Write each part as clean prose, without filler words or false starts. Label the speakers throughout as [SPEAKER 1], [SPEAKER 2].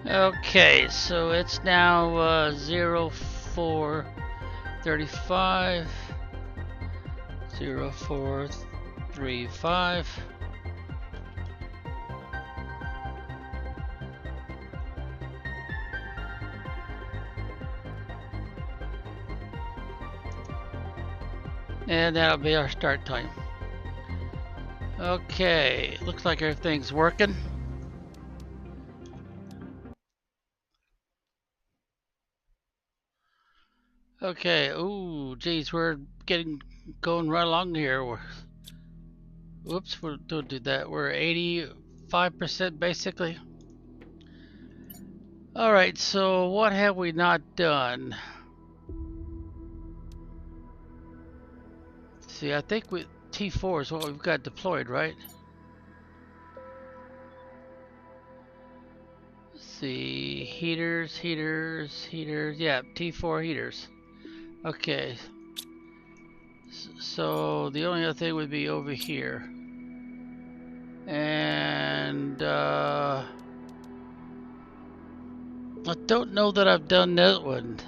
[SPEAKER 1] Okay, so it's now 0435, 0435. And that'll be our start time. Okay, looks like everything's working. Okay, ooh, geez, we're going right along here. Whoops, don't do that. We're 85% basically. Alright, so what have we not done? See, I think T4 is what we've got deployed, right? Let's see, heaters, yeah, T4 heaters. Okay, so the only other thing would be over here. And I don't know that I've done that one.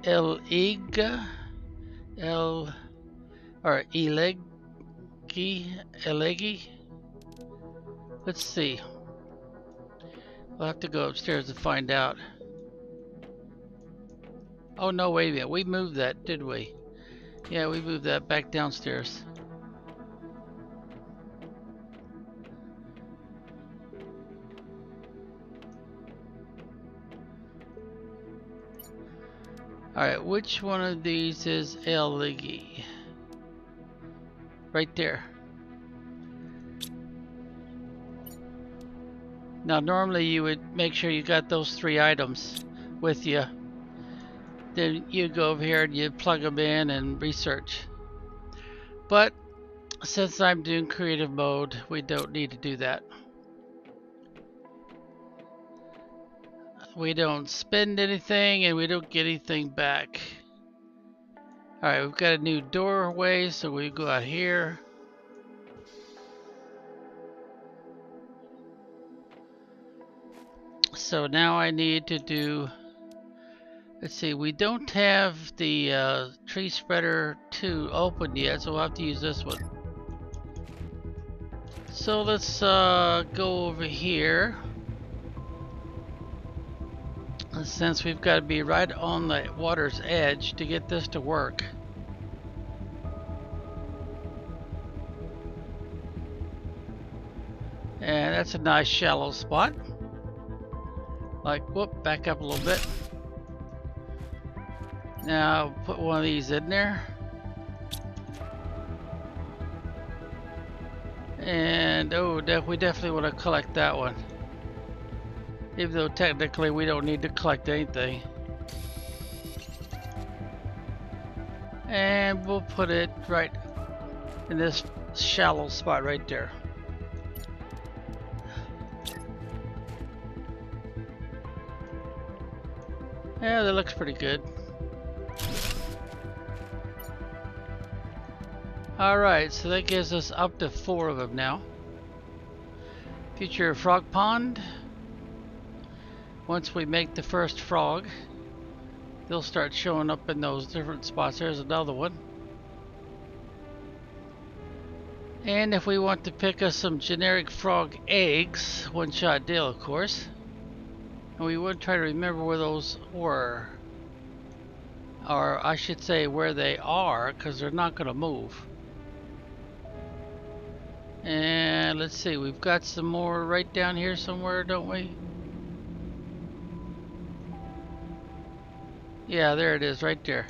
[SPEAKER 1] Elegi, Elegi. Let's see. We'll have to go upstairs to find out. Oh no, wait a minute. We moved that, did we? Yeah, we moved that back downstairs. Alright, which one of these is Elegi? Right there. Now normally you would make sure you got those 3 items with you. Then you go over here and you plug them in and research. But since I'm doing creative mode, we don't need to do that. We don't spend anything and we don't get anything back. Alright, we've got a new doorway, so we go out here. So now I need to do, let's see, we don't have the tree spreader 2 open yet, so we'll have to use this one. So let's go over here. Since we've got to be right on the water's edge to get this to work. And that's a nice shallow spot. Like, whoop, back up a little bit. Now put one of these in there. And oh, we definitely want to collect that one. Even though technically we don't need to collect anything. And we'll put it right in this shallow spot right there. Yeah, that looks pretty good. Alright, so that gives us up to 4 of them now. Future frog pond. Once we make the first frog, they'll start showing up in those different spots. There's another one. And if we want to pick us some generic frog eggs, one-shot deal of course. And we would try to remember where those were. Or I should say where they are, because they're not going to move. And let's see, we've got some more right down here somewhere, don't we? Yeah, there it is, right there.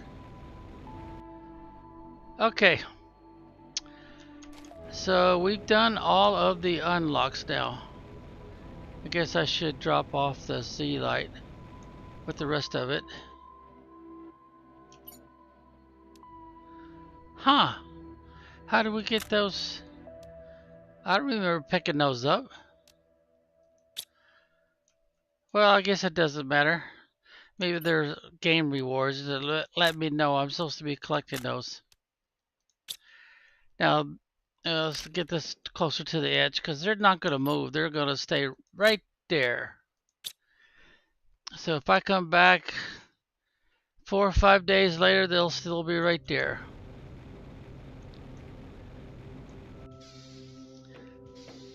[SPEAKER 1] Okay. So we've done all of the unlocks now. I guess I should drop off the Z light with the rest of it. Huh. How do we get those? I don't remember picking those up. Well, I guess it doesn't matter. Maybe there's game rewards that let me know I'm supposed to be collecting those. Now, let's get this closer to the edge because they're not going to move. They're going to stay right there. So if I come back 4 or 5 days later, they'll still be right there.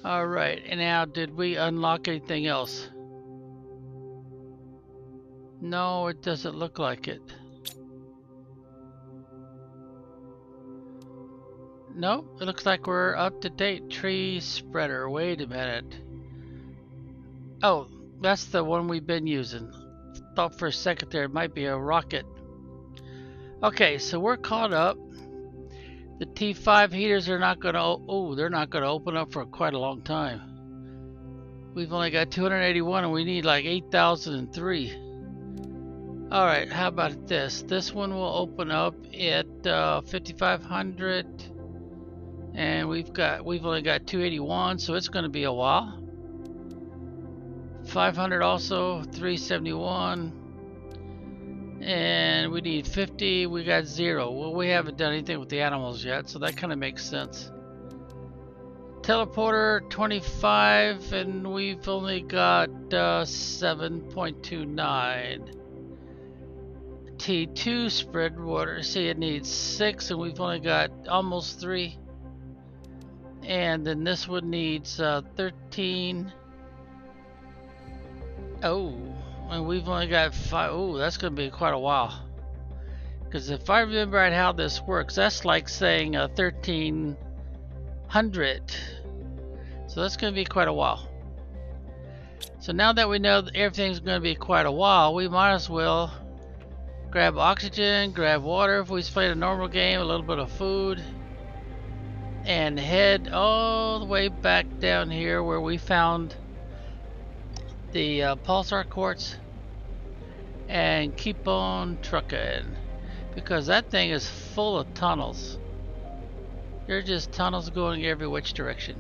[SPEAKER 1] Alright, and now did we unlock anything else? No, it doesn't look like it. Nope, it looks like we're up to date. Tree spreader. Wait a minute. Oh, that's the one we've been using. Thought for a second there it might be a rocket. Okay, so we're caught up. The T5 heaters are not going to, they're not going to open up for quite a long time. We've only got 281 and we need like 8,003. Alright, how about this? This one will open up at 5,500 and we've only got 281, so it's going to be a while. 500 also, 371. And we need 50, we got 0. Well, we haven't done anything with the animals yet, so that kind of makes sense. Teleporter 25, and we've only got 7.29. T2 spread water, see it needs 6, and we've only got almost 3. And then this one needs 13. Oh. And we've only got 5. Oh, that's going to be quite a while. Because if I remember right how this works, that's like saying 1,300. So that's going to be quite a while. So now that we know that everything's going to be quite a while, we might as well grab oxygen, grab water if we played a normal game, a little bit of food, and head all the way back down here where we found the pulsar quartz. And keep on trucking, because that thing is full of tunnels. They're just tunnels going every which direction.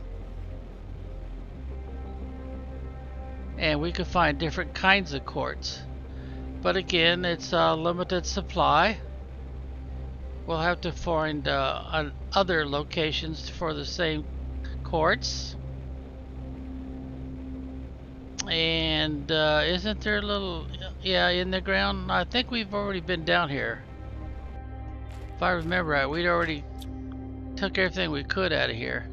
[SPEAKER 1] And we can find different kinds of quartz, but again, it's a limited supply. We'll have to find other locations for the same quartz. And isn't there a little, yeah, in the ground? I think we've already been down here. If I remember right, we'd already took everything we could out of here.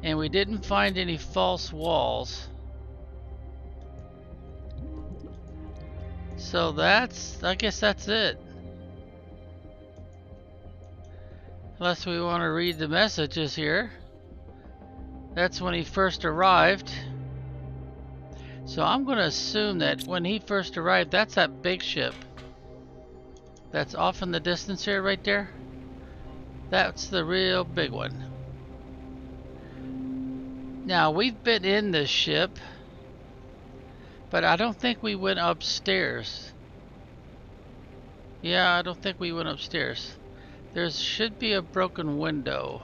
[SPEAKER 1] And we didn't find any false walls. So I guess that's it. Unless we want to read the messages here. That's when he first arrived. So I'm going to assume that when he first arrived, that's that big ship. That's off in the distance here, right there. That's the real big one. Now, we've been in this ship, but I don't think we went upstairs. Yeah, I don't think we went upstairs. There should be a broken window.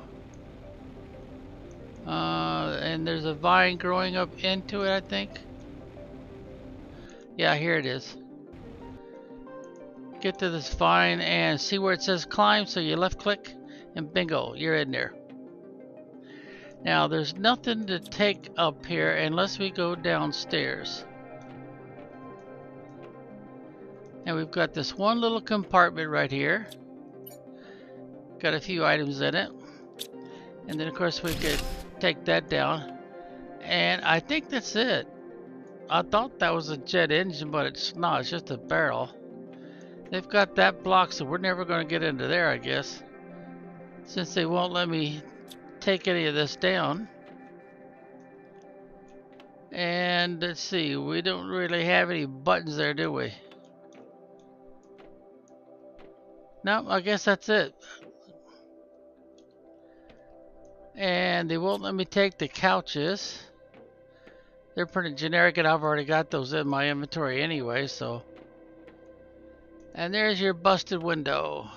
[SPEAKER 1] And there's a vine growing up into it, I think. Yeah, here it is. Get to this vine and see where it says climb, so you left click and bingo, you're in there. Now there's nothing to take up here unless we go downstairs. And we've got this one little compartment right here. Got a few items in it. And then of course we could take that down. And I think that's it. I thought that was a jet engine, but it's not, it's just a barrel. They've got that block, so we're never going to get into there, I guess. Since they won't let me take any of this down. And let's see, we don't really have any buttons there, do we? No, I guess that's it. And they won't let me take the couches. They're pretty generic, and I've already got those in my inventory anyway, so. And there's your busted window.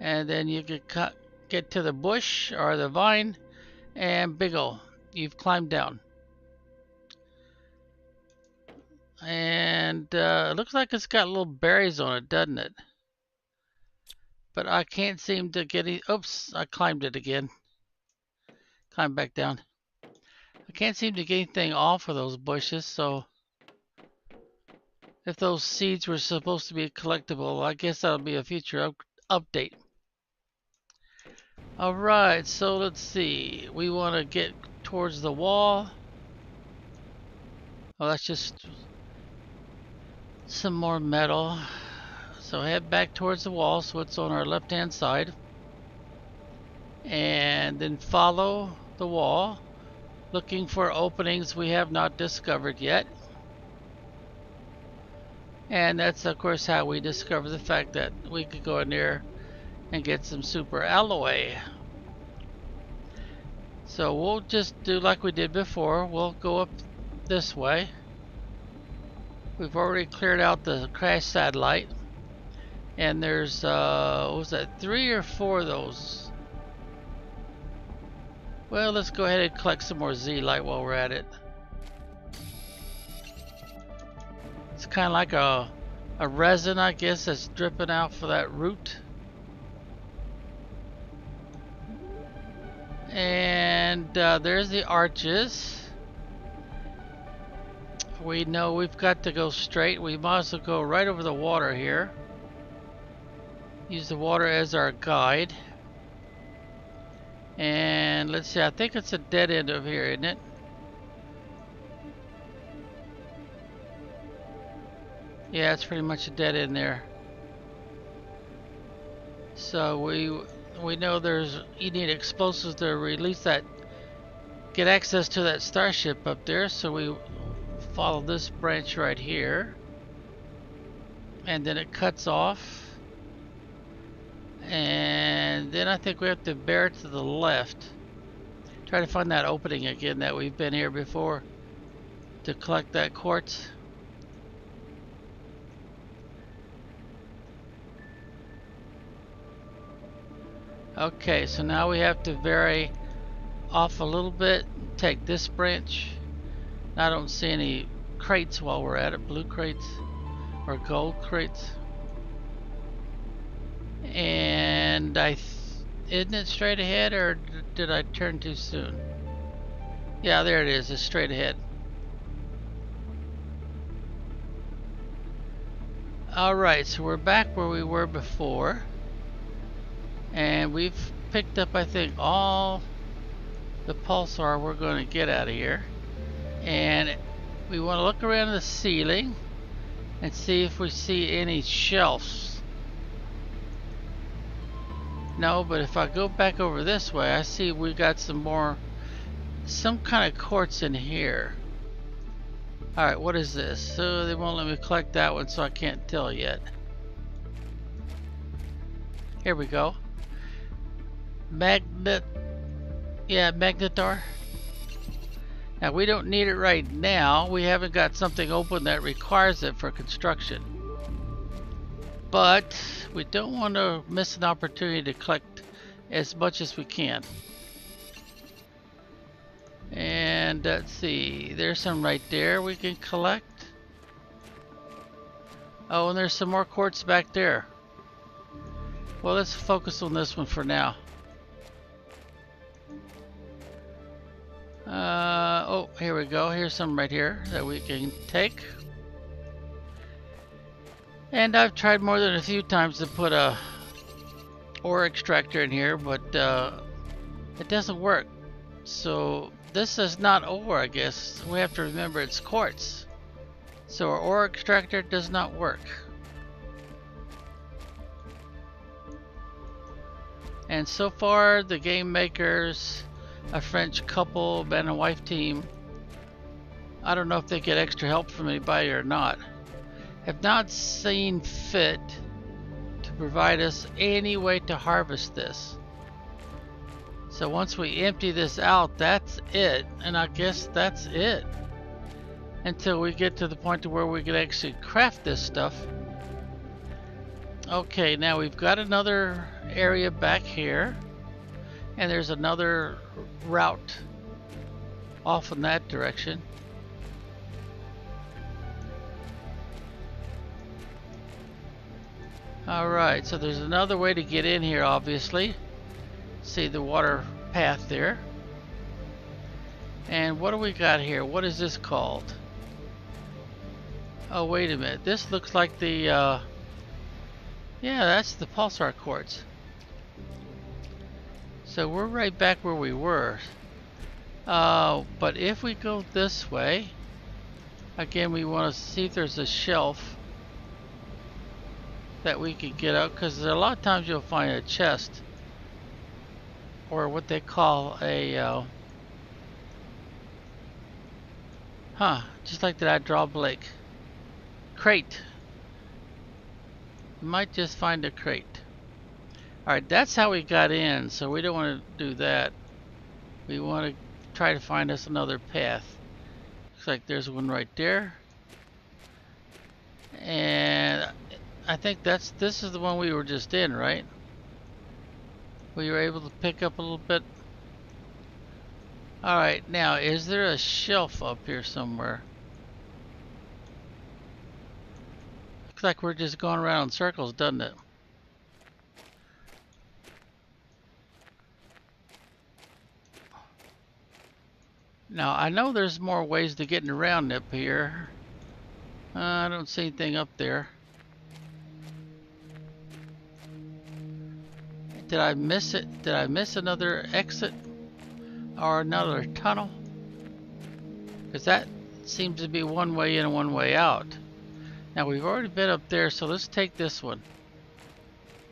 [SPEAKER 1] And then you can get to the bush or the vine, and bingo, you've climbed down. And it looks like it's got little berries on it, doesn't it? But I can't seem to get it. Oops, I climbed it again. Climb back down. I can't seem to get anything off of those bushes, so if those seeds were supposed to be collectible. I guess that'll be a future update. Alright, so let's see. We want to get towards the wall. Oh, that's just some more metal. So head back towards the wall so it's on our left hand side. And then follow the wall, looking for openings we have not discovered yet. And that's of course how we discover the fact that we could go in there and get some super alloy. So we'll just do like we did before. We'll go up this way. We've already cleared out the crash satellite. And there's, what was that, 3 or 4 of those? Well, let's go ahead and collect some more Z-light while we're at it. It's kind of like a resin, I guess, that's dripping out for that root. And there's the arches. We know we've got to go straight. We might as well go right over the water here. Use the water as our guide. And let's see, I think it's a dead end over here, isn't it? Yeah, it's pretty much a dead end there. So we know you need explosives to release that, get access to that starship up there. So we follow this branch right here, and then it cuts off. And then I think we have to bear to the left. Try to find that opening again that we've been here before to collect that quartz. Okay, so now we have to vary off a little bit. Take this branch. I don't see any crates while we're at it, blue crates or gold crates. And isn't it straight ahead, or did I turn too soon? Yeah, there it is. It's straight ahead. Alright, so we're back where we were before. And we've picked up, I think, all the pulsar we're going to get out of here. And we want to look around the ceiling and see if we see any shelves. No, but if I go back over this way, I see we got some kind of quartz in here. Alright, what is this? So they won't let me collect that one, so I can't tell yet. Here we go. Magnetar. Now we don't need it right now. We haven't got something open that requires it for construction. But we don't want to miss an opportunity to collect as much as we can. And let's see, there's some right there we can collect. Oh, and there's some more quartz back there. Well, let's focus on this one for now. Oh, here we go. Here's some right here that we can take. And I've tried more than a few times to put a ore extractor in here, but it doesn't work. So this is not ore, I guess. We have to remember it's quartz. So our ore extractor does not work. And so far the game makers, a French couple, man and wife team, I don't know if they get extra help from anybody or not, have not seen fit to provide us any way to harvest this. So once we empty this out, that's it, and I guess that's it until we get to the point to where we can actually craft this stuff. Okay, now we've got another area back here, and there's another route off in that direction. Alright, so there's another way to get in here, obviously. See the water path there. And what do we got here? What is this called? Oh, wait a minute. This looks like the, yeah, that's the pulsar quartz. So we're right back where we were. But if we go this way, again, we want to see if there's a shelf that we could get out, because a lot of times you'll find a chest, or what they call a, just like that I draw Blake. Crate. You might just find a crate. Alright, that's how we got in, so we don't want to do that. We want to try to find us another path. Looks like there's one right there. And I think this is the one we were just in, right? We were able to pick up a little bit. Alright, now is there a shelf up here somewhere? Looks like we're just going around in circles, doesn't it? Now I know there's more ways to getting around up here. I don't see anything up there. Did I miss it? Did I miss another exit? Or another tunnel? Because that seems to be one way in and one way out. Now we've already been up there, so let's take this one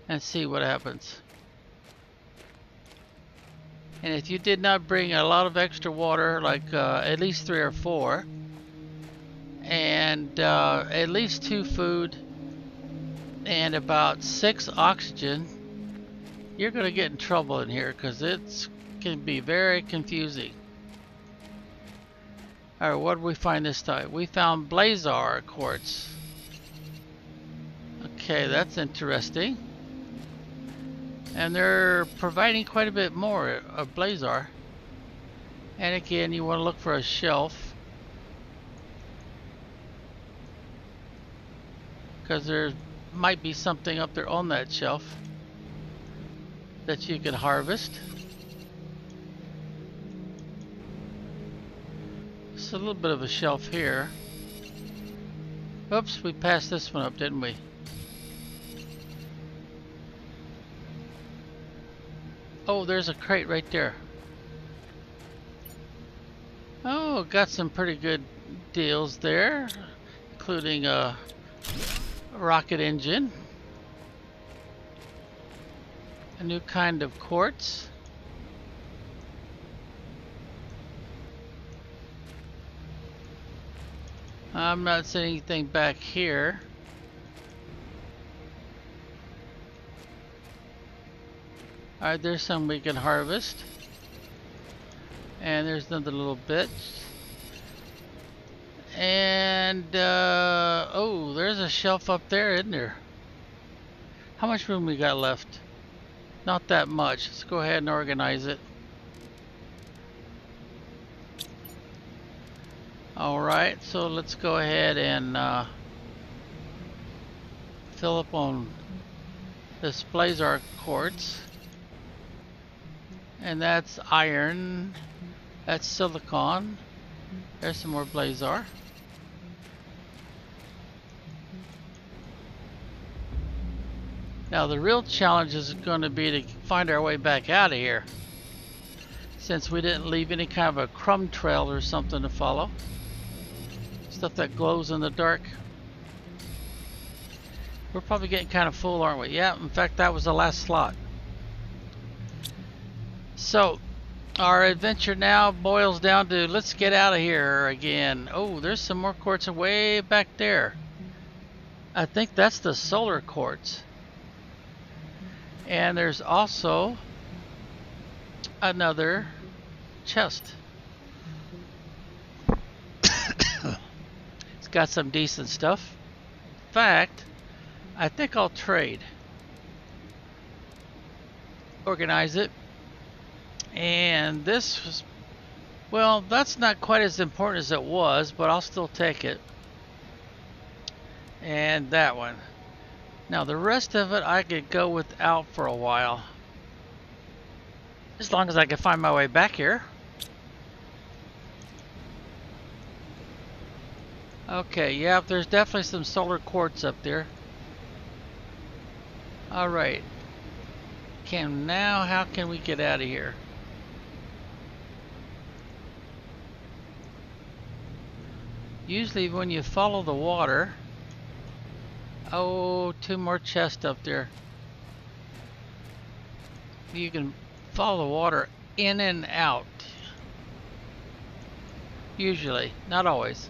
[SPEAKER 1] and see what happens. And if you did not bring a lot of extra water, like at least 3 or 4, and at least 2 food, and about 6 oxygen, you're going to get in trouble in here, because it can be very confusing. Alright, what did we find this time? We found blazar quartz. Okay, that's interesting. And they're providing quite a bit more of blazar. And again, you want to look for a shelf, because there might be something up there on that shelf that you can harvest. It's a little bit of a shelf here. Oops, we passed this one up, didn't we? Oh, there's a crate right there. Oh, got some pretty good deals there, including a rocket engine, a new kind of quartz, I'm not seeing anything back here. Alright, there's some we can harvest. And there's another little bit. And, oh, there's a shelf up there, isn't there? How much room we got left? Not that much. Let's go ahead and organize it. Alright, so let's go ahead and fill up on this blazar quartz. And that's iron. That's silicon. There's some more blazar. Now the real challenge is going to be to find our way back out of here, since we didn't leave any kind of a crumb trail or something to follow. Stuff that glows in the dark. We're probably getting kind of full, aren't we? Yeah, in fact that was the last slot. So our adventure now boils down to, let's get out of here again. Oh, there's some more quartz way back there. I think that's the solar quartz. And there's also another chest. It's got some decent stuff. In fact, I think I'll trade. Organize it. And this was, well, that's not quite as important as it was, but I'll still take it. And that one. Now the rest of it I could go without for a while, as long as I can find my way back here. Okay, yeah, there's definitely some solar quartz up there. Alright. How can we get out of here? Usually when you follow the water... Oh, two more chests up there. You can follow the water in and out. Usually, not always.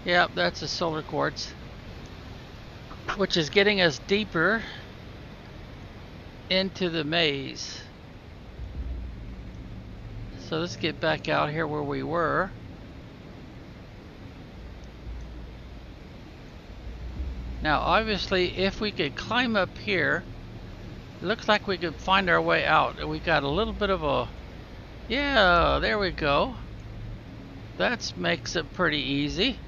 [SPEAKER 1] Yep, that's a solar quartz. Which is getting us deeper into the maze. So let's get back out here where we were. Now obviously if we could climb up here, it looks like we could find our way out. We got a little bit of a... Yeah, there we go. That makes it pretty easy.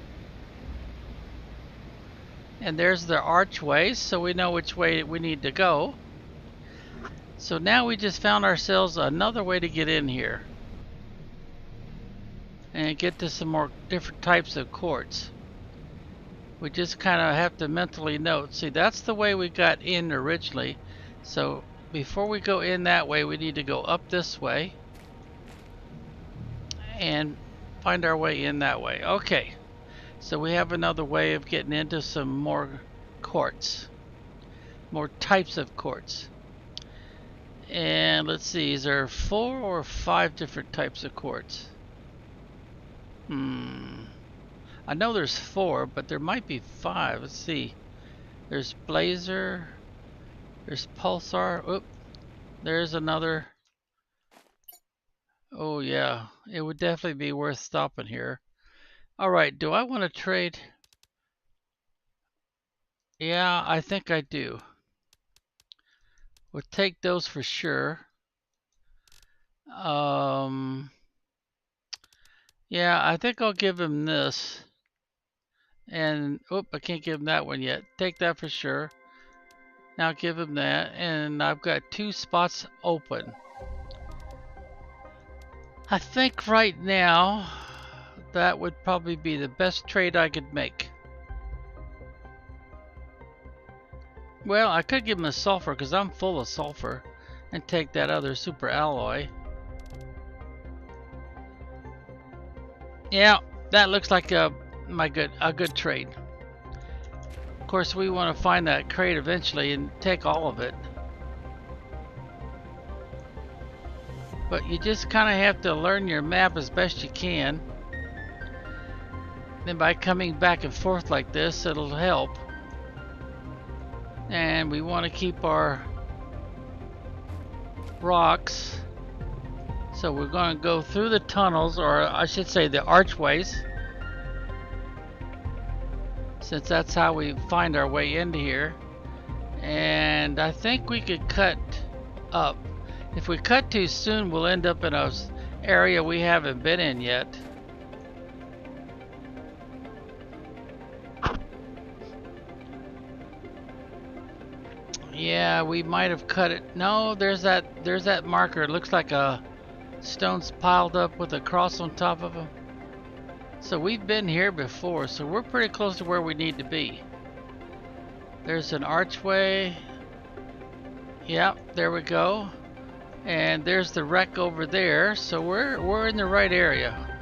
[SPEAKER 1] And there's the archways, so we know which way we need to go. So now we just found ourselves another way to get in here. And get to some more different types of quartz. We just kind of have to mentally note. See, that's the way we got in originally. So before we go in that way, we need to go up this way and find our way in that way. Okay, so we have another way of getting into some more quartz, more types of quartz. And let's see, is there 4 or 5 different types of quartz? I know there's 4, but there might be 5. Let's see. There's Blazer. There's Pulsar. Oop. There's another. Oh yeah. It would definitely be worth stopping here. Alright, do I want to trade? Yeah, I think I do. We'll take those for sure. Yeah, I think I'll give him this. And, oop, I can't give him that one yet. Take that for sure. Now give him that. And I've got 2 spots open. I think right now, that would probably be the best trade I could make. Well, I could give him a sulfur because I'm full of sulfur. And take that other super alloy. Yeah, that looks like a good trade. Of course, we want to find that crate eventually and take all of it. But you just kind of have to learn your map as best you can. Then by coming back and forth like this, it'll help. And we want to keep our rocks. So we're going to go through the tunnels, or I should say the archways, since that's how we find our way into here. And I think we could cut up. If we cut too soon, we'll end up in an area we haven't been in yet. Yeah, we might have cut it. No, there's that marker. It looks like a stones piled up with a cross on top of them. So we've been here before, so we're pretty close to where we need to be. There's an archway. Yep, there we go. And there's the wreck over there, so we're in the right area.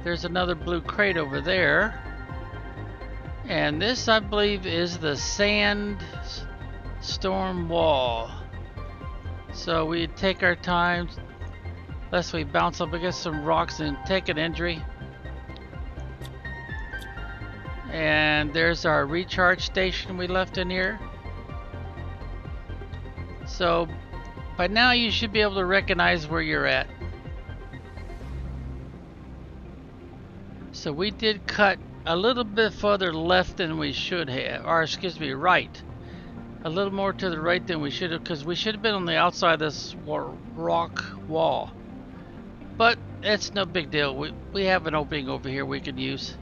[SPEAKER 1] There's another blue crate over there. And this, I believe, is the sand storm wall. So we take our time, lest we bounce up against some rocks and take an injury. And there's our recharge station we left in here. So by now you should be able to recognize where you're at. So we did cut a little bit further left than we should have, or excuse me, right. A little more to the right than we should have, because we should have been on the outside of this rock wall. But it's no big deal. We have an opening over here we can use.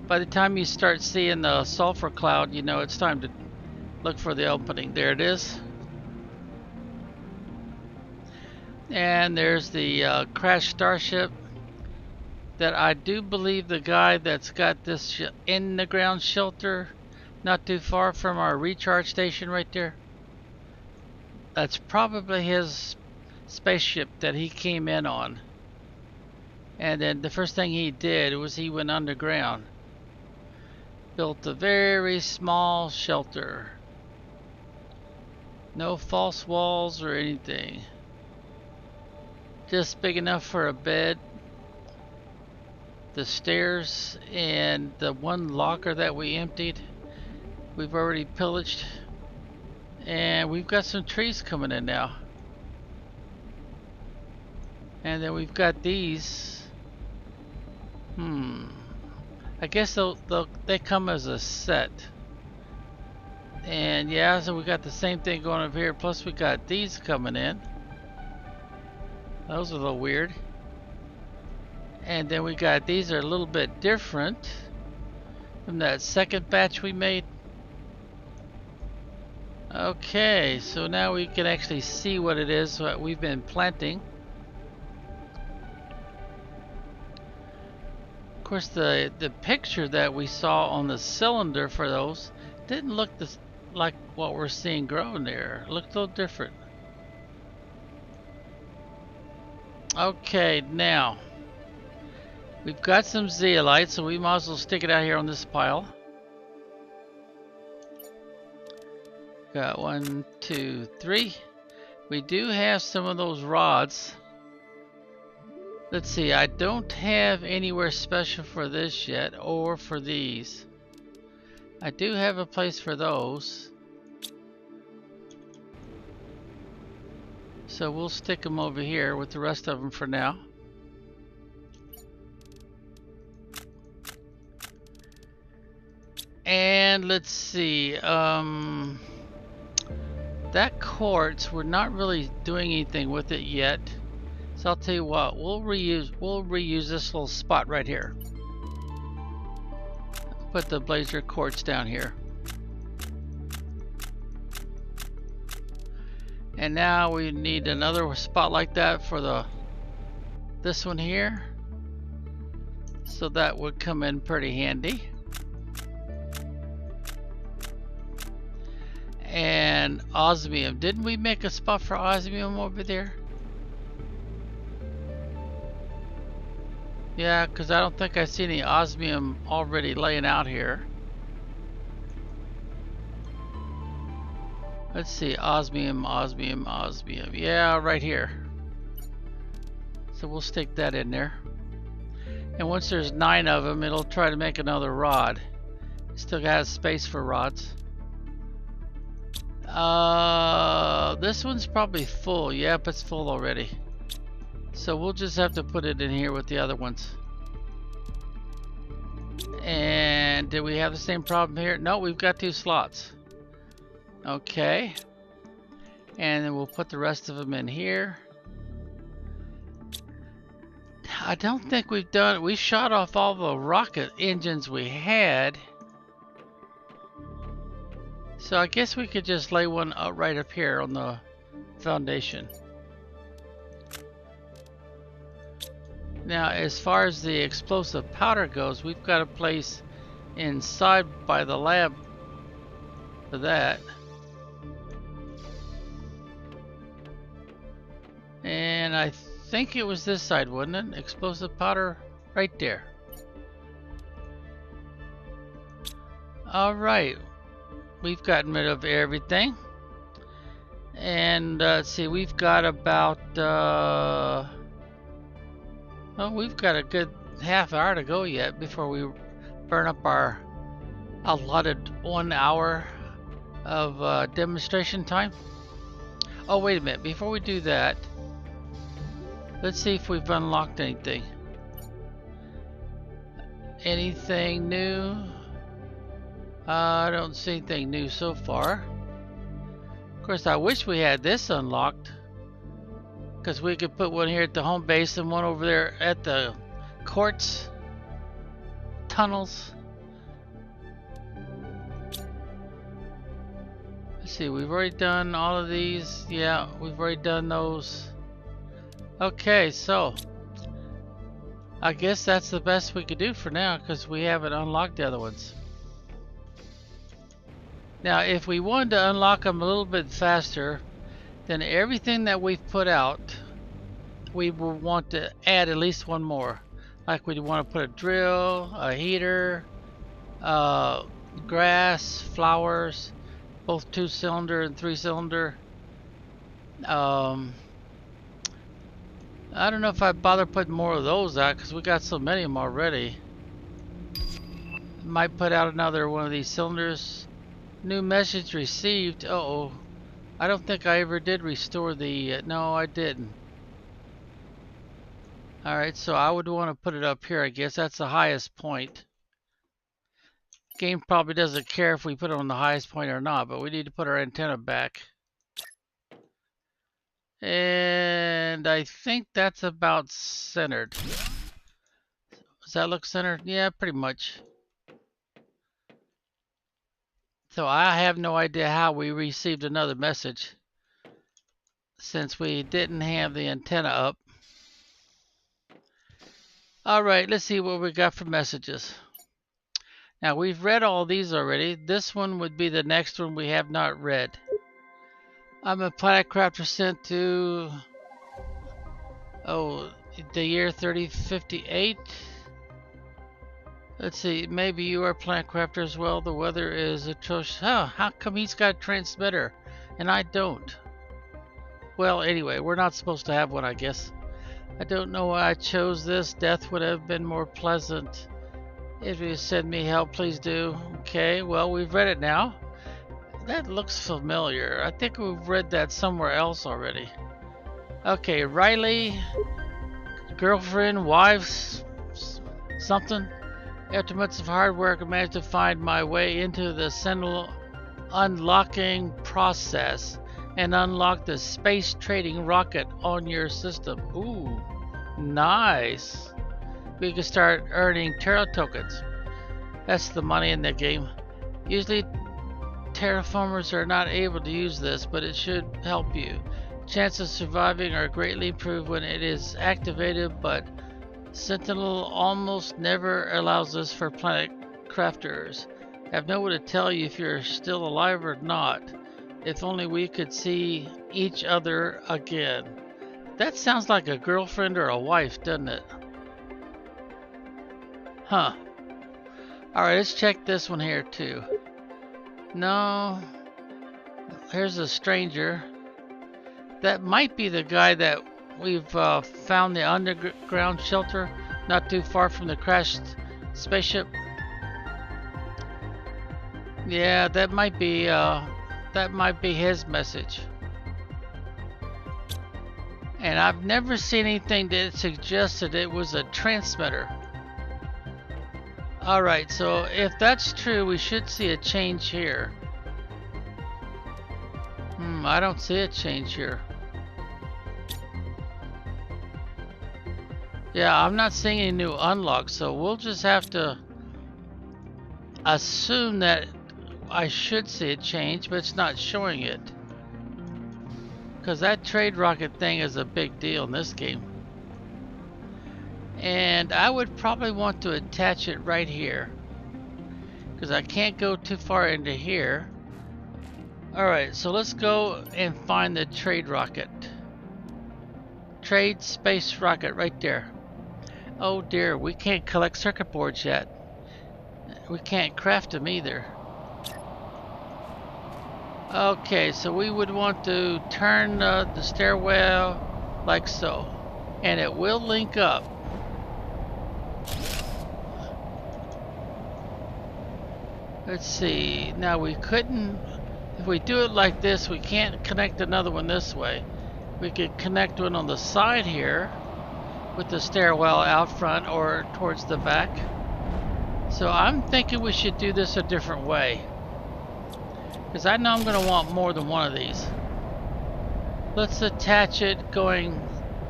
[SPEAKER 1] By the time you start seeing the sulfur cloud, you know it's time to look for the opening. There it is. And there's the crashed starship that I do believe the guy that's got this in the ground shelter not too far from our recharge station right there. That's probably his spaceship that he came in on. And then the first thing he did was he went underground. Built a very small shelter. No false walls or anything. Just big enough for a bed, the stairs, and the one locker that we emptied. We've already pillaged. And we've got some trees coming in now. And then we've got these. I guess they come as a set. And yeah, so we got the same thing going over here. Plus we got these coming in. Those are a little weird. And then we got these are a little bit different from that second batch we made. Okay, so now we can actually see what it is what we've been planting. Of course, the picture that we saw on the cylinder for those didn't look like what we're seeing growing there. It looked a little different. Okay, now we've got some zeolite, so we might as well stick it out here on this pile. Got 1, 2, 3. We do have some of those rods. Let's see, I don't have anywhere special for this yet, or for these. I do have a place for those. So we'll stick them over here with the rest of them for now. And let's see, that quartz, we're not really doing anything with it yet. So I'll tell you what, we'll reuse this little spot right here. Put the blazer quartz down here. And now we need another spot like that for this one here. So that would come in pretty handy. And osmium. Didn't we make a spot for osmium over there? Yeah, because I don't think I see any osmium already laying out here. Let's see, osmium. Yeah, right here. So we'll stick that in there. And once there's 9 of them, it'll try to make another rod. Still has space for rods. This one's probably full. Yep, it's full already. So we'll just have to put it in here with the other ones. And did we have the same problem here? No, we've got 2 slots. Okay. And then we'll put the rest of them in here. I don't think we shot off all the rocket engines we had. So I guess we could just lay one right up here on the foundation. Now, as far as the explosive powder goes, we've got a place inside by the lab for that. And I think it was this side, wasn't it? Explosive powder right there. Alright. We've gotten rid of everything. And let's see, we've got about we've got a good half hour to go yet before we burn up our allotted 1 hour of demonstration time. Oh, wait a minute, before we do that, let's see if we've unlocked anything. Anything new? I don't see anything new so far. Of course, I wish we had this unlocked, because we could put one here at the home base and one over there at the quartz tunnels. Let's see, we've already done all of these. Yeah, we've already done those. Okay, so I guess that's the best we could do for now because we haven't unlocked the other ones. Now, if we wanted to unlock them a little bit faster, then everything that we've put out, we will want to add at least one more. Like we'd want to put a drill, a heater, grass, flowers, both 2-cylinder and 3-cylinder. I don't know if I bother putting more of those out because we got so many of them already. Might put out another one of these cylinders. New message received. Uh-oh. I don't think I ever did restore the... no, I didn't. Alright, so I would want to put it up here, I guess. That's the highest point. Game probably doesn't care if we put it on the highest point or not, but we need to put our antenna back. And I think that's about centered. Does that look centered? Yeah, pretty much. So I have no idea how we received another message since we didn't have the antenna up. Alright, let's see what we got for messages. Now we've read all these already. This one would be the next one we have not read. I'm a planet crafter sent to the year 3058. Let's see, maybe you are planet crafter as well. The weather is atrocious. How come he's got a transmitter and I don't? Well, anyway, we're not supposed to have one, I guess. I don't know why I chose this. Death would have been more pleasant. If you send me help, please do. Okay, well, we've read it now. That looks familiar. I think we've read that somewhere else already. Okay, Riley, girlfriend, wife, something. After months of hard work, I managed to find my way into the Sentinel unlocking process and unlock the space trading rocket on your system. Ooh, nice. We can start earning Terra tokens. That's the money in the game. Usually terraformers are not able to use this, but it should help you. Chances of surviving are greatly improved when it is activated, but Sentinel almost never allows this for planet crafters. I have no way to tell you if you're still alive or not. If only we could see each other again. That sounds like a girlfriend or a wife, doesn't it? Huh. Alright, let's check this one here too. No. Here's a stranger. That might be the guy that we've found the underground shelter not too far from the crashed spaceship. Yeah, that might be his message. And I've never seen anything that suggested it was a transmitter. Alright, so if that's true, we should see a change here. I don't see a change here. Yeah, I'm not seeing any new unlocks, so we'll just have to assume that I should see a change, but it's not showing it. Because that trade rocket thing is a big deal in this game. And I would probably want to attach it right here, because I can't go too far into here. Alright, so let's go and find the trade rocket. Trade space rocket right there. Oh dear, we can't collect circuit boards yet. We can't craft them either. Okay, so we would want to turn the stairwell like so, and it will link up. Let's see, now we couldn't, if we do it like this, we can't connect another one this way. We could connect one on the side here with the stairwell out front or towards the back. So I'm thinking we should do this a different way, because I know I'm going to want more than one of these. Let's attach it going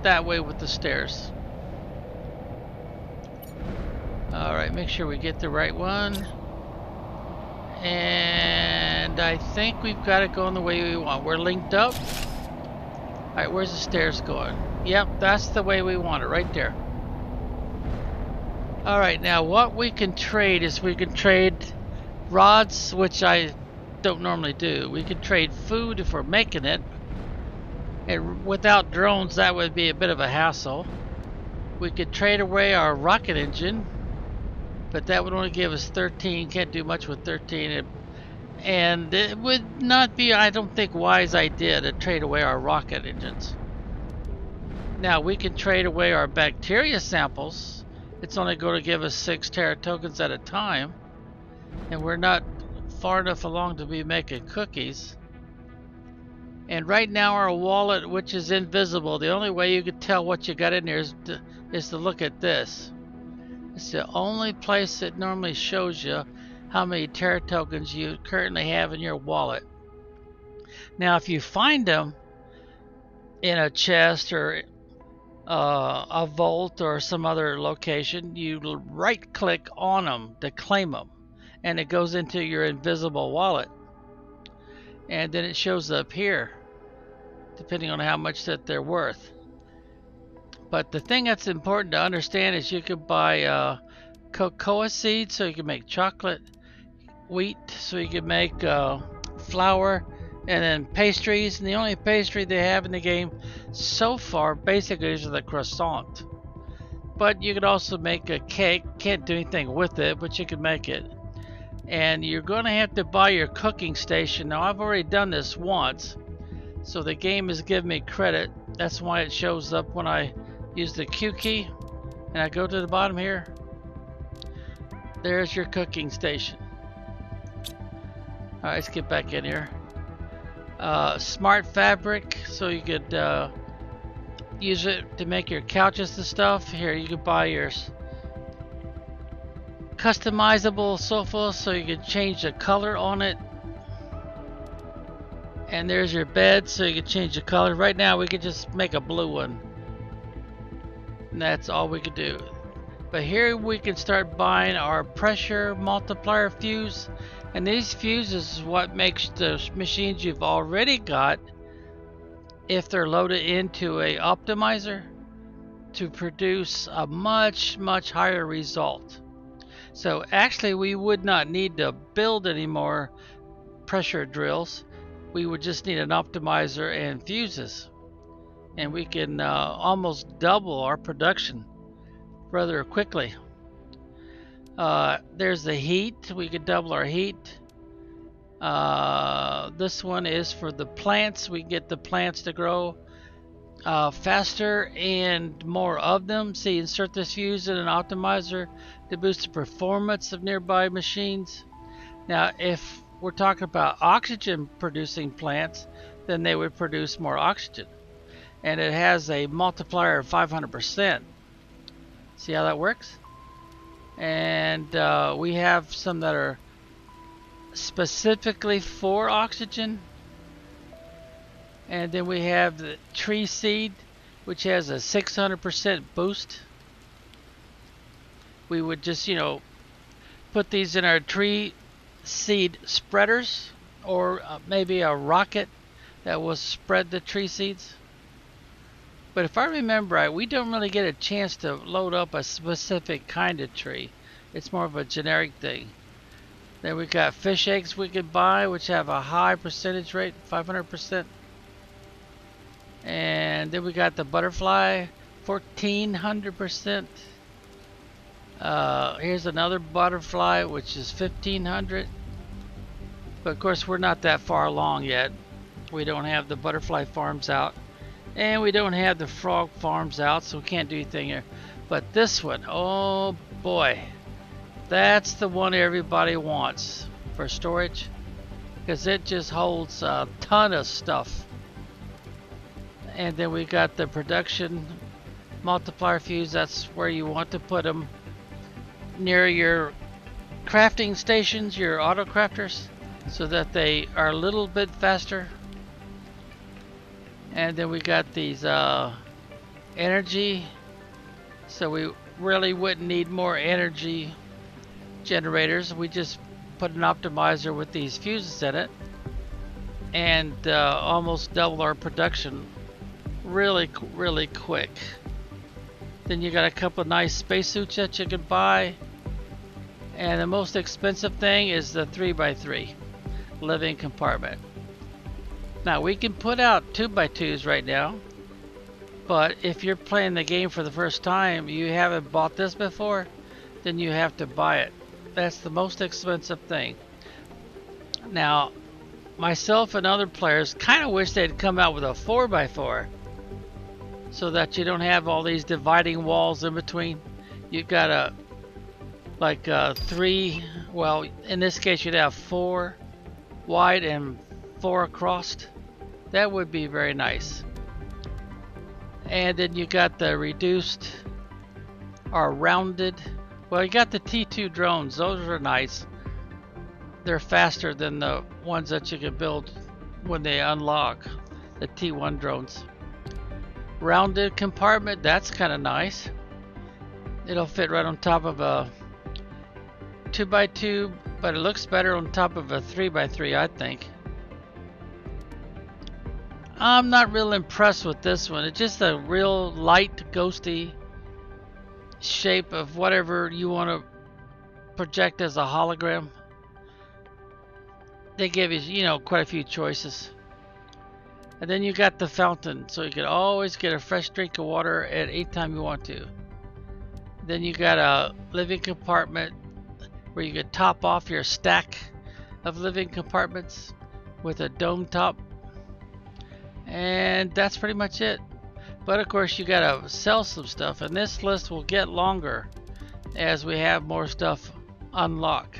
[SPEAKER 1] that way with the stairs. Alright, make sure we get the right one. And I think we've got it going the way we want. We're linked up. Alright, where's the stairs going? Yep, that's the way we want it, right there. Alright, now what we can trade is we can trade rods, which I don't normally do. We can trade food if we're making it. And without drones, that would be a bit of a hassle. We could trade away our rocket engine, but that would only give us 13. Can't do much with 13. And it would not be, I don't think, wise idea to trade away our rocket engines. Now we can trade away our bacteria samples. It's only going to give us 6 Terra tokens at a time, and we're not far enough along to be making cookies. And right now our wallet, which is invisible, the only way you could tell what you got in there is to look at this. It's the only place it normally shows you how many Terra tokens you currently have in your wallet. Now if you find them in a chest or a vault or some other location, you right click on them to claim them, and it goes into your invisible wallet, and then it shows up here depending on how much that they're worth. But the thing that's important to understand is you could buy cocoa seeds so you can make chocolate, wheat so you can make flour, and then pastries. And the only pastry they have in the game so far basically is the croissant. But you could also make a cake. Can't do anything with it, but you can make it. And you're going to have to buy your cooking station. Now I've already done this once, so the game is giving me credit. That's why it shows up when I use the Q key and I go to the bottom here. There's your cooking station. Alright, let's get back in here. Smart fabric, so you could use it to make your couches and stuff. Here you could buy your customizable sofa so you can change the color on it. And there's your bed so you can change the color. Right now we could just make a blue one, and that's all we could do. But here we can start buying our pressure multiplier fuse, and these fuses is what makes the machines you've already got, if they're loaded into a optimizer, to produce a much higher result. So actually we would not need to build any more pressure drills. We would just need an optimizer and fuses, and we can almost double our production rather quickly. There's the heat. We could double our heat. This one is for the plants. We can get the plants to grow faster and more of them. So you insert this fuse in an optimizer to boost the performance of nearby machines. Now if we're talking about oxygen producing plants, then they would produce more oxygen, and it has a multiplier of 500%. See how that works? And we have some that are specifically for oxygen, and then we have the tree seed, which has a 600% boost. We would just, put these in our tree seed spreaders, or maybe a rocket that will spread the tree seeds. But if I remember right, we don't really get a chance to load up a specific kind of tree. It's more of a generic thing. Then we got fish eggs we could buy, which have a high percentage rate, 500%. And then we got the butterfly, 1400%. Here's another butterfly, which is 1500. But of course we're not that far along yet. We don't have the butterfly farms out, and we don't have the frog farms out, so we can't do anything here. But this one, oh boy, that's the one everybody wants for storage, because it just holds a ton of stuff. And then we got the production multiplier fuse. That's where you want to put them, near your crafting stations, your auto crafters, so that they are a little bit faster. And then we got these energy, so we really wouldn't need more energy generators. We just put an optimizer with these fuses in it, and almost double our production really, really quick. Then you got a couple of nice spacesuits that you can buy. And the most expensive thing is the 3x3 living compartment. Now we can put out 2x2s right now, but if you're playing the game for the first time, you haven't bought this before, then you have to buy it. That's the most expensive thing. Now, myself and other players kind of wish they'd come out with a 4x4 so that you don't have all these dividing walls in between. You've got a like 3, well in this case you'd have 4 wide and 4 across. That would be very nice. And then you got the reduced or rounded, well you got the T2 drones. Those are nice. They're faster than the ones that you can build when they unlock, the T1 drones. Rounded compartment, that's kind of nice. It'll fit right on top of a 2x2, but it looks better on top of a 3x3, I think. I'm not real impressed with this one. It's just a real light, ghosty shape of whatever you want to project as a hologram. They give you, quite a few choices. And then you got the fountain, so you can always get a fresh drink of water at any time you want to. Then you got a living compartment where you can top off your stack of living compartments with a dome top. And that's pretty much it. But of course you gotta sell some stuff, and this list will get longer as we have more stuff unlock.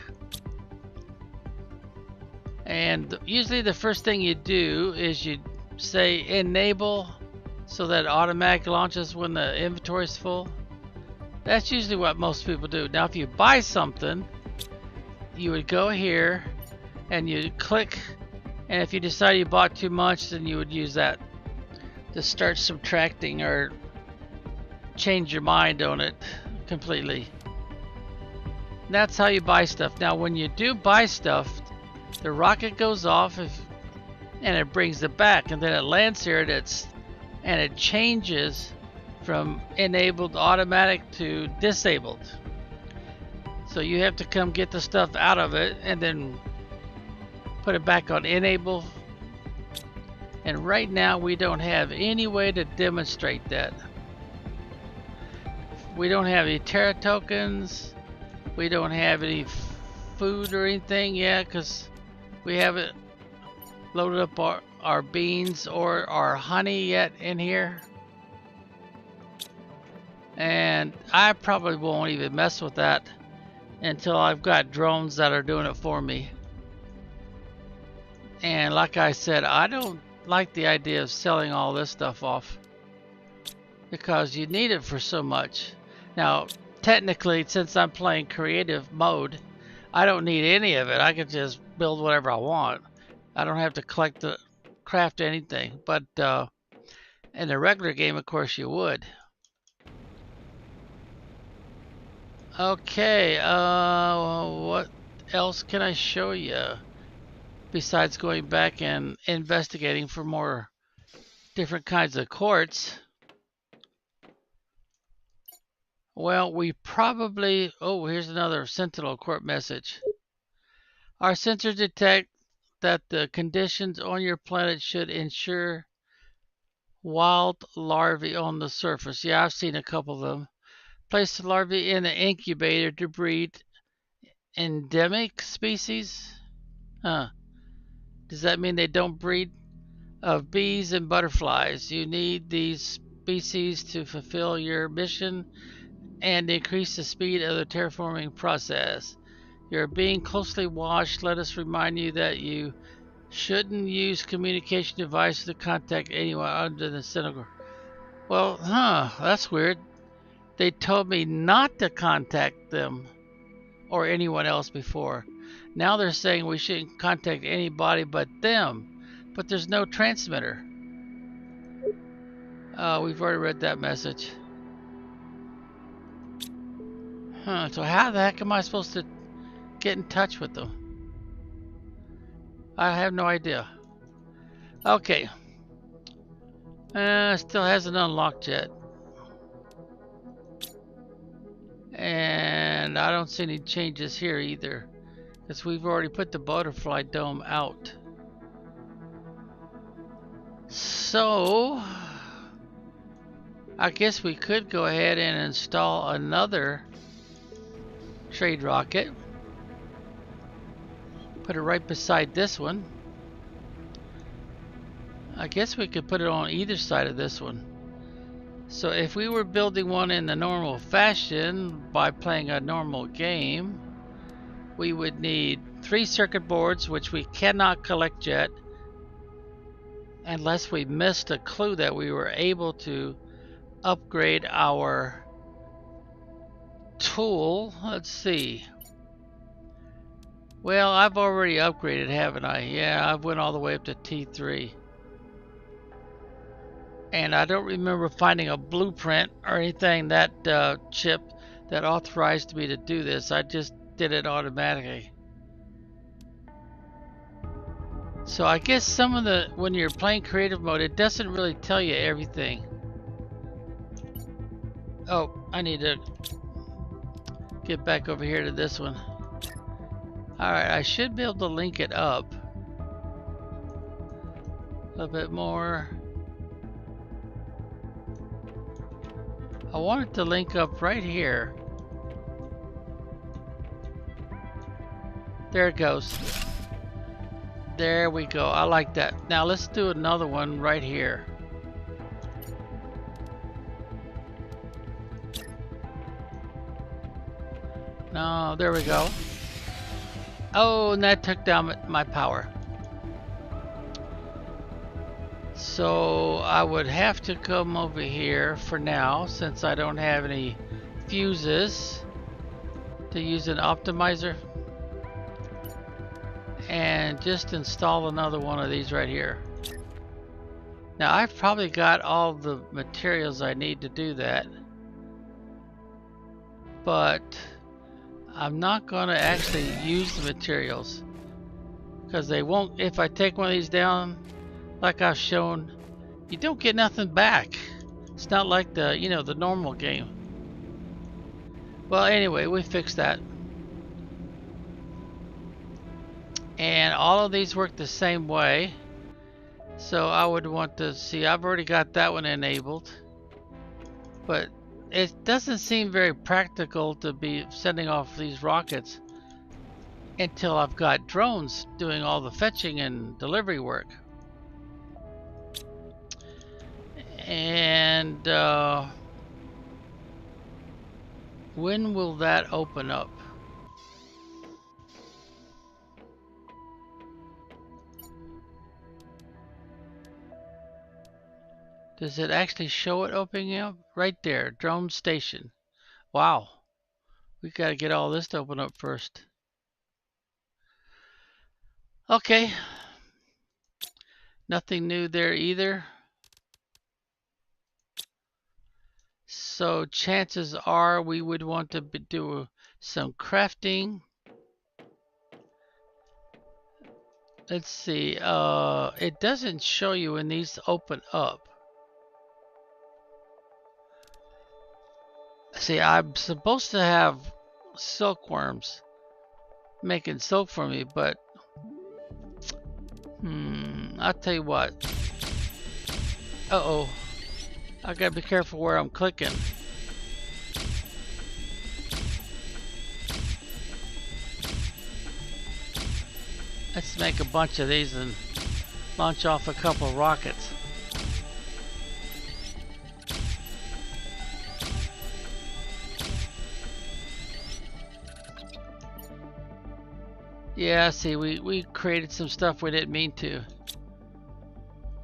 [SPEAKER 1] And usually the first thing you do is you say enable so that it automatically launches when the inventory is full. That's usually what most people do. Now if you buy something, you would go here and you click, and if you decide you bought too much, then you would use that to start subtracting or change your mind on it completely. And that's how you buy stuff. Now when you do buy stuff, the rocket goes off and it brings it back, and then it lands here and it changes from enabled automatic to disabled. So you have to come get the stuff out of it and then put it back on enable. And right now we don't have any way to demonstrate that. We don't have any Terra tokens. We don't have any food or anything yet because we haven't loaded up our beans or our honey yet in here. And I probably won't even mess with that until I've got drones that are doing it for me. And like I said, I don't like the idea of selling all this stuff off because you need it for so much. Now technically, since I'm playing creative mode, I don't need any of it. I can just build whatever I want. I don't have to craft anything. But in the regular game, of course, you would. Okay, what else can I show you besides going back and investigating for more different kinds of quartz? Well, we probably... Oh, here's another Sentinel Corp message. Our sensors detect that the conditions on your planet should ensure wild larvae on the surface. Yeah, I've seen a couple of them. Place the larvae in an incubator to breed endemic species? Huh. Does that mean they don't breed of bees and butterflies? You need these species to fulfill your mission and increase the speed of the terraforming process. You're being closely watched. Let us remind you that you shouldn't use communication devices to contact anyone under the center. Well, that's weird. They told me not to contact them or anyone else before. Now they're saying we shouldn't contact anybody but them. But there's no transmitter. We've already read that message. So how the heck am I supposed to get in touch with them? I have no idea. Okay. Still hasn't unlocked yet. And I don't see any changes here either, because we've already put the butterfly dome out. So I guess we could go ahead and install another trade rocket. Put it right beside this one. I guess we could put it on either side of this one. So if we were building one in the normal fashion by playing a normal game, we would need 3 circuit boards, which we cannot collect yet unless we missed a clue that we were able to upgrade our tool. Let's see. Well, I've already upgraded, haven't I? Yeah, I've went all the way up to T3. And I don't remember finding a blueprint or anything that chip that authorized me to do this. I just did it automatically. So I guess some of the, when you're playing creative mode, it doesn't really tell you everything. Oh, I need to get back over here to this one. Alright, I should be able to link it up a little bit more. I want it to link up right here. There it goes. There we go. I like that. Now let's do another one right here. No, there we go. Oh, and that took down my power. So I would have to come over here for now, since I don't have any fuses, to use an optimizer and just install another one of these right here. Now I've probably got all the materials I need to do that, but I'm not going to actually use the materials because they won't. If I take one of these down, like I've shown, you don't get nothing back. It's not like the, you know, the normal game. Well, anyway, we fixed that. And all of these work the same way. So I would want to see, I've already got that one enabled. But it doesn't seem very practical to be sending off these rockets until I've got drones doing all the fetching and delivery work. And when will that open up? Does it actually show it opening up? Right there, drone station. Wow. We gotta get all this to open up first. Okay. Nothing new there either. So chances are we would want to do some crafting. Let's see. It doesn't show you when these open up. See, I'm supposed to have silkworms making silk for me, but I'll tell you what. Uh-oh. I gotta be careful where I'm clicking. Let's make a bunch of these and launch off a couple of rockets. Yeah, see, we created some stuff we didn't mean to.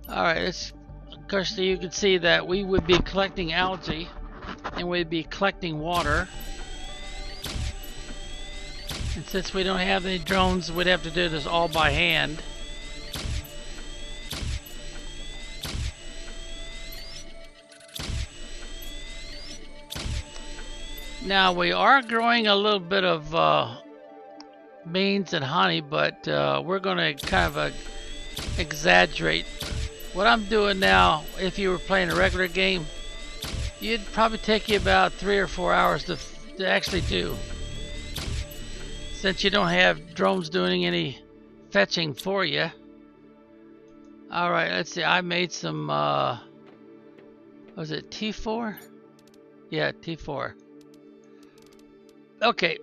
[SPEAKER 1] Alright, of course you can see that we would be collecting algae and we'd be collecting water. And since we don't have any drones, we'd have to do this all by hand. Now we are growing a little bit of beans and honey, but we're going to kind of exaggerate what I'm doing now, if you were playing a regular game, it'd probably take you about 3 or 4 hours to actually do. Since you don't have drones doing any fetching for you. Alright, let's see. I made some, was it T4? Yeah, T4. Okay.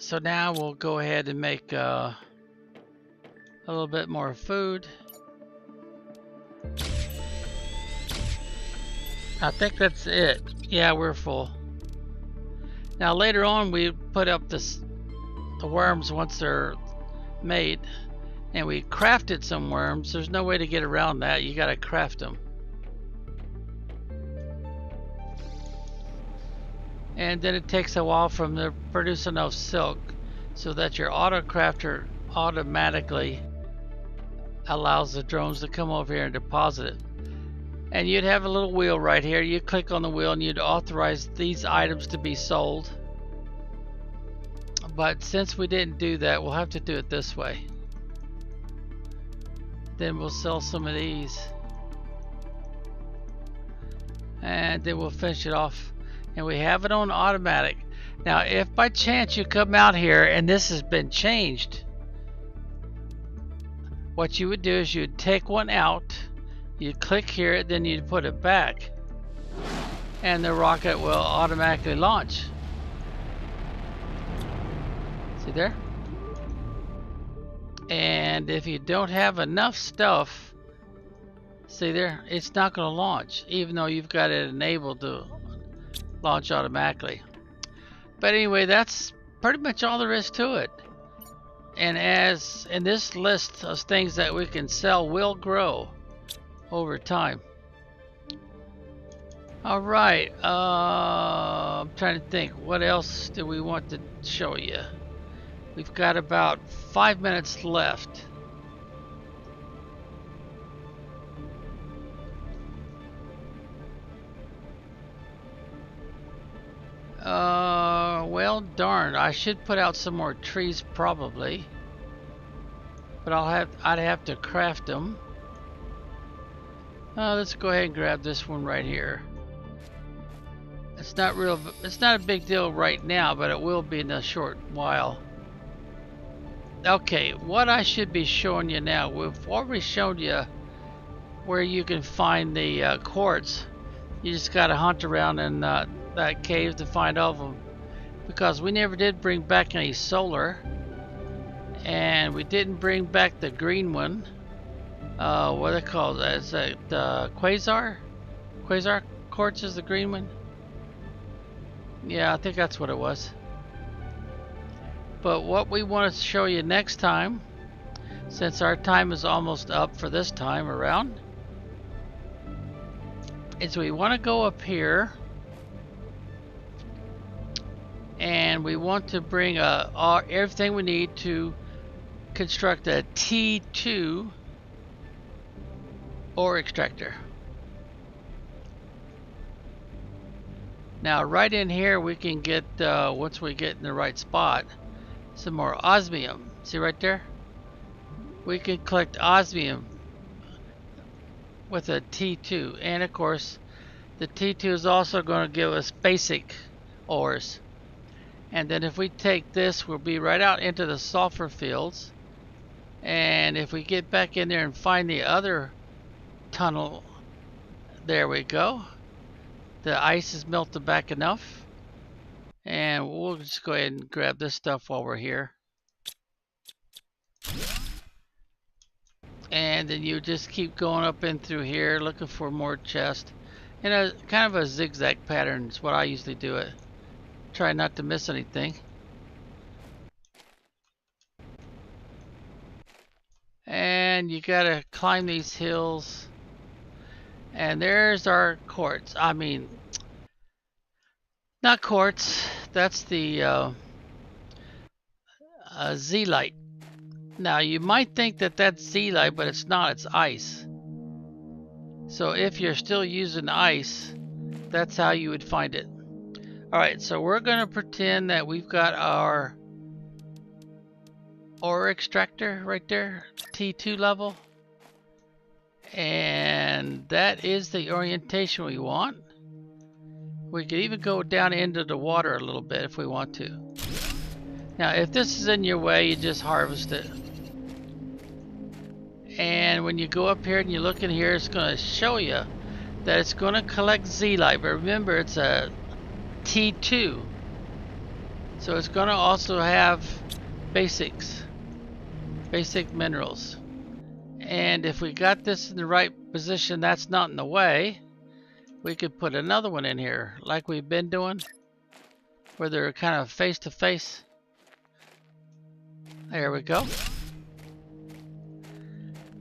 [SPEAKER 1] So now we'll go ahead and make a little bit more food. I think that's it. Yeah, we're full. Now later on we put up the worms once they're made, and we crafted some worms. There's no way to get around that. You gotta craft them. And then it takes a while from to produce enough silk so that your auto crafter automatically allows the drones to come over here and deposit it. And you'd have a little wheel right here. You click on the wheel and you'd authorize these items to be sold. But since we didn't do that, we'll have to do it this way. Then we'll sell some of these. And then we'll finish it off. And we have it on automatic. Now if by chance you come out here and this has been changed, what you would do is you'd take one out, you'd click here, then you'd put it back, and the rocket will automatically launch. See there? And if you don't have enough stuff, see there, it's not going to launch even though you've got it enabled to launch automatically. But anyway, that's pretty much all there is to it. And as in this list of things that we can sell will grow over time. Alright, I'm trying to think, what else do we want to show you? We've got about 5 minutes left. Well, darn, I should put out some more trees probably, but I'd have to craft them. Let's go ahead and grab this one right here. It's not a big deal right now, but it will be in a short while. Okay, what I should be showing you now, we've already shown you where you can find the quartz. You just gotta hunt around in that cave to find all of them, because we never did bring back any solar, and we didn't bring back the green one. What are they called? Is that quasar? Quasar quartz is the green one. Yeah, I think that's what it was. But what we want to show you next time, since our time is almost up for this time around, is we want to go up here and we want to bring everything we need to construct a T2 ore extractor. Now right in here we can get, once we get in the right spot, some more osmium. See right there? We can collect osmium with a T2, and of course the T2 is also going to give us basic ores. And then if we take this, we'll be right out into the sulfur fields, and if we get back in there and find the other tunnel, there we go, the ice is melted back enough, and we'll just go ahead and grab this stuff while we're here. And then you just keep going up in through here looking for more chests in a kind of a zigzag pattern is what I usually do it. Try not to miss anything. And you gotta climb these hills, and there's our quartz. I mean, not quartz, that's the zeolite. Now you might think that that's zeolite, but it's not, it's ice. So if you're still using ice, that's how you would find it. Alright, so we're gonna pretend that we've got our ore extractor right there, T2 level. And that is the orientation we want. We could even go down into the water a little bit if we want to. Now, if this is in your way, you just harvest it. And when you go up here and you look in here, it's going to show you that it's going to collect zeolite. But remember, it's a T2. So it's going to also have basic minerals. And if we got this in the right position, that's not in the way, we could put another one in here like we've been doing, where they're kind of face to face. There we go.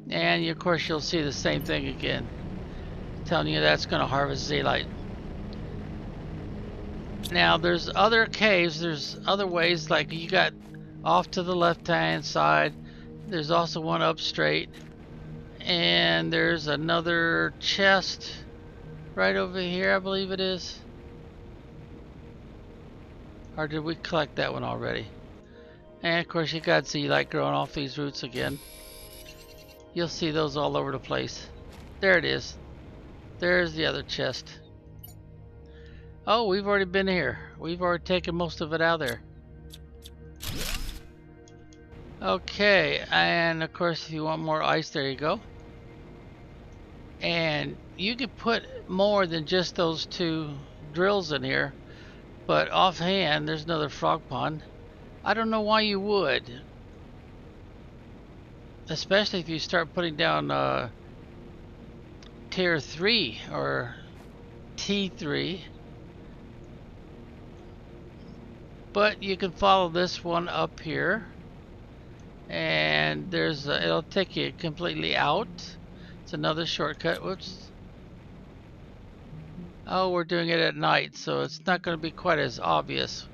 [SPEAKER 1] And of course you'll see the same thing again, telling you that's going to harvest zeolite. Now there's other caves, there's other ways, like you got off to the left hand side. There's also one up straight. And there's another chest right over here, I believe it is. Or did we collect that one already? And of course you got zeolite growing off these roots again. You'll see those all over the place. There it is. There's the other chest. Oh, we've already been here. We've already taken most of it out of there. Okay, and of course if you want more ice, there you go. And you could put more than just those two drills in here, but offhand there's another frog pond. I don't know why you would, especially if you start putting down tier 3 or T3. But you can follow this one up here, and there's it'll take you completely out. It's another shortcut. Whoops. Oh, we're doing it at night, so it's not going to be quite as obvious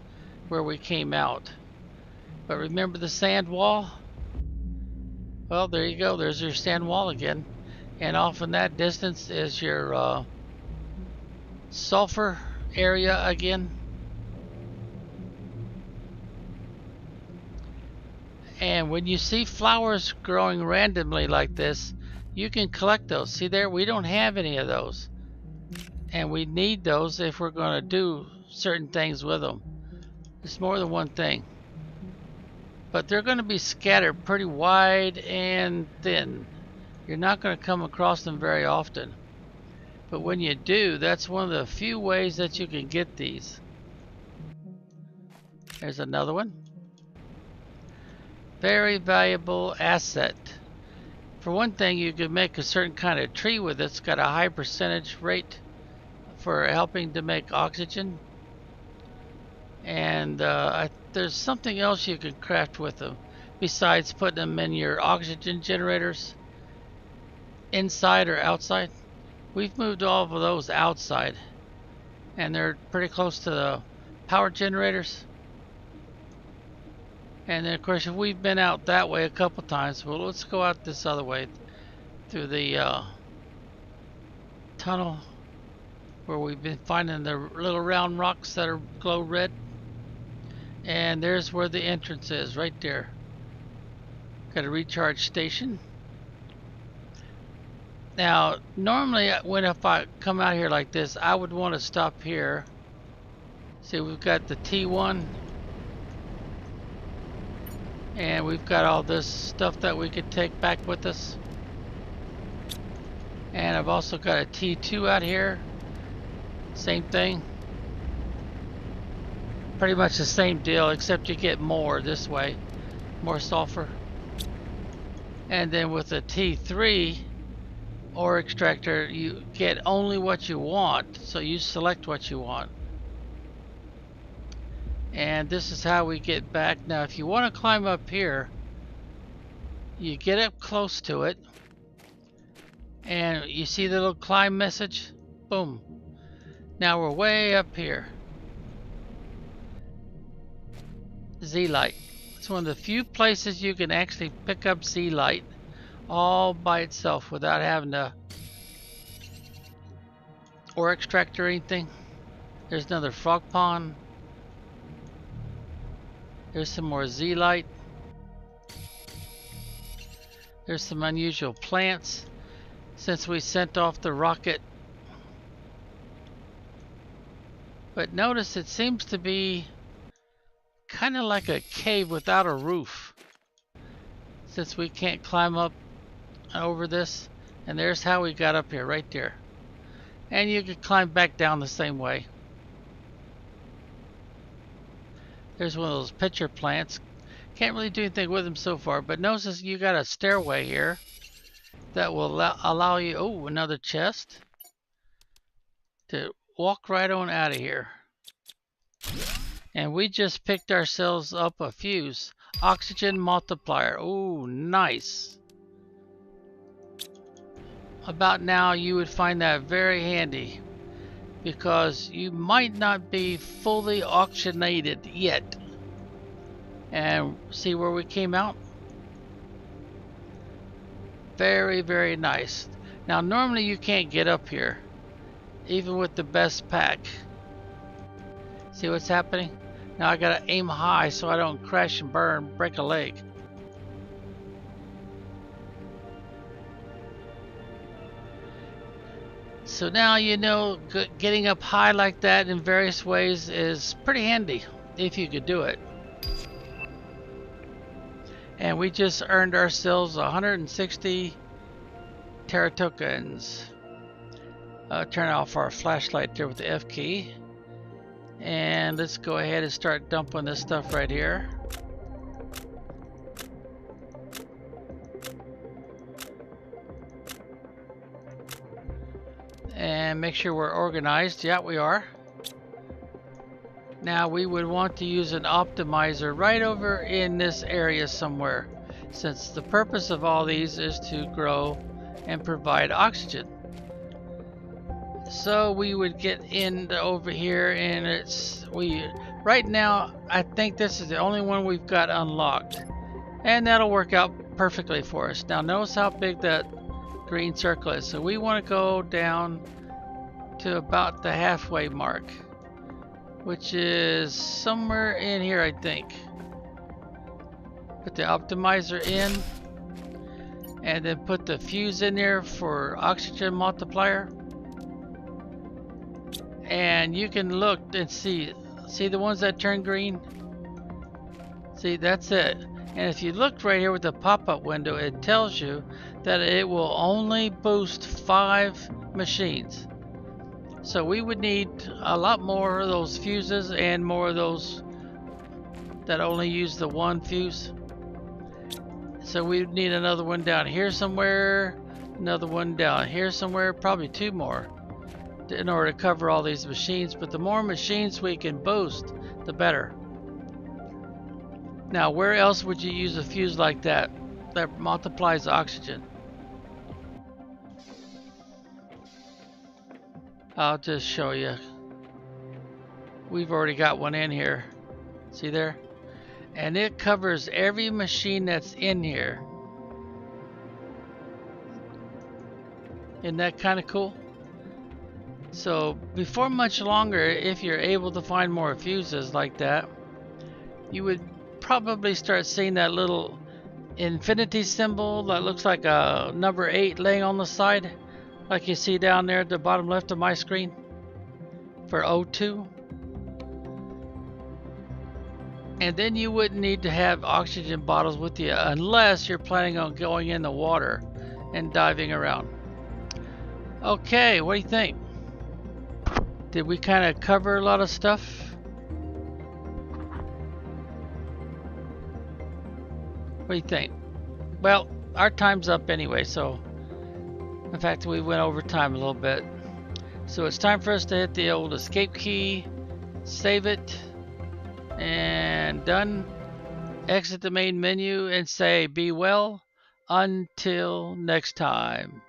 [SPEAKER 1] where we came out. But remember the sand wall? Well, there you go. There's your sand wall again. And off in that distance is your sulfur area again. And when you see flowers growing randomly like this, you can collect those. See there, we don't have any of those. And we need those if we're going to do certain things with them. It's more than one thing. But they're going to be scattered pretty wide and thin. You're not going to come across them very often. But when you do, that's one of the few ways that you can get these. There's another one. Very valuable asset. For one thing, you can make a certain kind of tree with it. It's got a high percentage rate for helping to make oxygen. And there's something else you can craft with them besides putting them in your oxygen generators, inside or outside. We've moved all of those outside, and they're pretty close to the power generators. And then of course if we've been out that way a couple times, well, let's go out this other way through the tunnel where we've been finding the little round rocks that are glow red. And there's where the entrance is, right there. Got a recharge station. Now normally if I come out here like this, I would want to stop here. See, we've got the T1. And we've got all this stuff that we could take back with us. And I've also got a T2 out here. Same thing. Pretty much the same deal, except you get more this way. More sulfur. And then with the T3 ore extractor, you get only what you want. So you select what you want. And this is how we get back. Now if you want to climb up here, you get up close to it and you see the little climb message. Boom. Now we're way up here. Zeolite. It's one of the few places you can actually pick up zeolite all by itself without having to ore extract or anything. There's another frog pond. There's some more zeolite. There's some unusual plants. since we sent off the rocket. But notice it seems to be kind of like a cave without a roof, since we can't climb up over this. And there's how we got up here, right there. And you could climb back down the same way. There's one of those pitcher plants. Can't really do anything with them so far, but notice you got a stairway here that will allow you, oh, another chest, to walk right on out of here. And we just picked ourselves up a fuse. Oxygen multiplier. Oh, nice. About now you would find that very handy, because you might not be fully oxygenated yet. And see where we came out? Very, very nice. Now normally you can't get up here, even with the best pack. See what's happening? Now I gotta aim high so I don't crash and burn, break a leg. So now you know getting up high like that in various ways is pretty handy if you could do it. And we just earned ourselves 160 terra tokens. Turn off our flashlight there with the F key. And let's go ahead and start dumping this stuff right here. And make sure we're organized. Yeah, we are. Now we would want to use an optimizer right over in this area somewhere, since the purpose of all these is to grow and provide oxygen. So we would get in over here, and right now I think this is the only one we've got unlocked, and that'll work out perfectly for us. Now notice how big that green circle is. So we want to go down to about the halfway mark, which is somewhere in here, I think. Put the optimizer in, and then put the fuse in there for oxygen multiplier. And you can look and see the ones that turn green? See, that's it. And if you look right here with the pop-up window, it tells you that it will only boost 5 machines. So we would need a lot more of those fuses and more of those that only use the one fuse. So we would need another one down here somewhere, another one down here somewhere, probably 2 more in order to cover all these machines. But the more machines we can boost, the better. Now where else would you use a fuse like that multiplies oxygen? I'll just show you. We've already got one in here. See there? And it covers every machine that's in here. Isn't that kind of cool? So before much longer, if you're able to find more fuses like that, you would probably start seeing that little infinity symbol that looks like a number 8 laying on the side, like you see down there at the bottom left of my screen for O2. And then you wouldn't need to have oxygen bottles with you unless you're planning on going in the water and diving around. Okay, what do you think? Did we kind of cover a lot of stuff? What do you think? Well, our time's up anyway, so in fact we went over time a little bit. So it's time for us to hit the old escape key, save it, and done. Exit the main menu and say be well until next time.